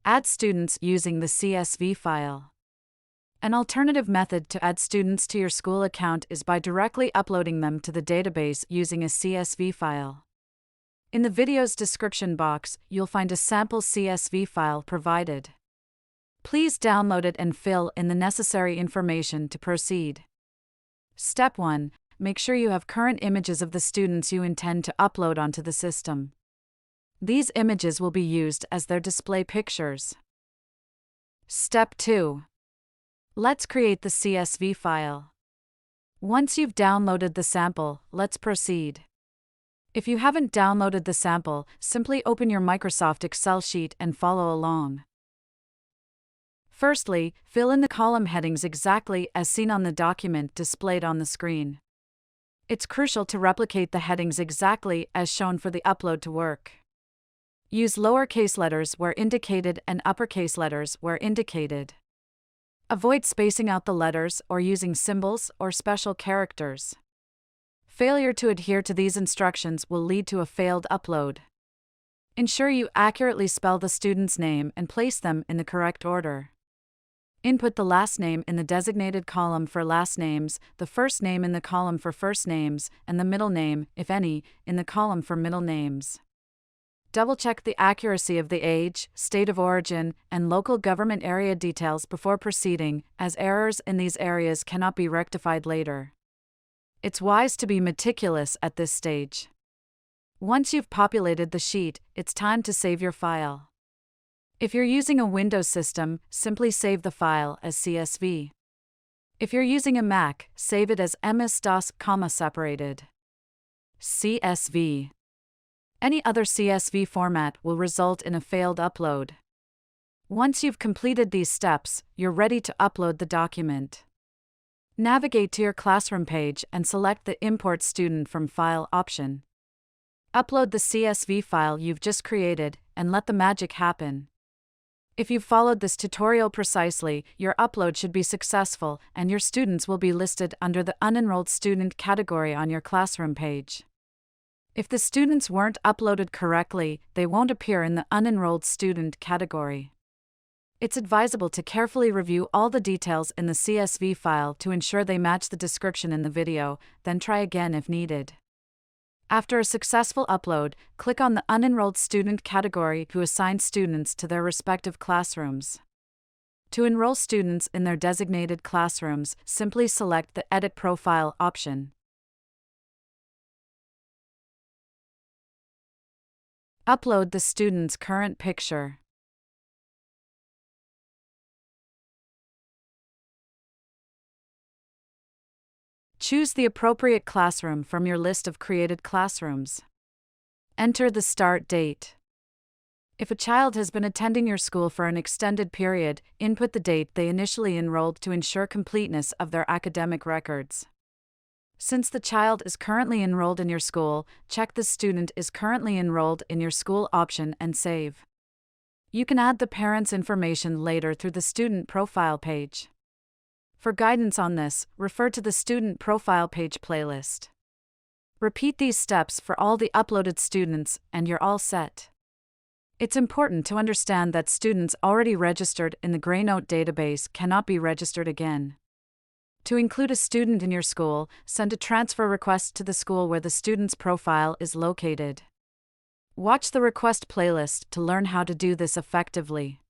Add students using the CSV file. An alternative method to add students to your school account is by directly uploading them to the database using a CSV file. In the video's description box, you'll find a sample CSV file provided. Please download it and fill in the necessary information to proceed. Step 1. Make sure you have current images of the students you intend to upload onto the system. These images will be used as their display pictures. Step 2. Let's create the CSV file. Once you've downloaded the sample, let's proceed. If you haven't downloaded the sample, simply open your Microsoft Excel sheet and follow along. Firstly, fill in the column headings exactly as seen on the document displayed on the screen. It's crucial to replicate the headings exactly as shown for the upload to work. Use lowercase letters where indicated and uppercase letters where indicated. Avoid spacing out the letters or using symbols or special characters. Failure to adhere to these instructions will lead to a failed upload. Ensure you accurately spell the student's name and place them in the correct order. Input the last name in the designated column for last names, the first name in the column for first names, and the middle name, if any, in the column for middle names. Double-check the accuracy of the age, state of origin, and local government area details before proceeding, as errors in these areas cannot be rectified later. It's wise to be meticulous at this stage. Once you've populated the sheet, it's time to save your file. If you're using a Windows system, simply save the file as CSV. If you're using a Mac, save it as MS-DOS, separated. CSV. Any other CSV format will result in a failed upload. Once you've completed these steps, you're ready to upload the document. Navigate to your classroom page and select the Import Student from File option. Upload the CSV file you've just created, and let the magic happen. If you've followed this tutorial precisely, your upload should be successful, and your students will be listed under the Unenrolled Student category on your classroom page. If the students weren't uploaded correctly, they won't appear in the Unenrolled Student category. It's advisable to carefully review all the details in the CSV file to ensure they match the description in the video, then try again if needed. After a successful upload, click on the Unenrolled Student category to assign students to their respective classrooms. To enroll students in their designated classrooms, simply select the Edit Profile option. Upload the student's current picture. Choose the appropriate classroom from your list of created classrooms. Enter the start date. If a child has been attending your school for an extended period, input the date they initially enrolled to ensure completeness of their academic records. Since the child is currently enrolled in your school, check the student is currently enrolled in your school option and save. You can add the parent's information later through the student profile page. For guidance on this, refer to the Student Profile Page playlist. Repeat these steps for all the uploaded students, and you're all set. It's important to understand that students already registered in the Greynote database cannot be registered again. To include a student in your school, send a transfer request to the school where the student's profile is located. Watch the request playlist to learn how to do this effectively.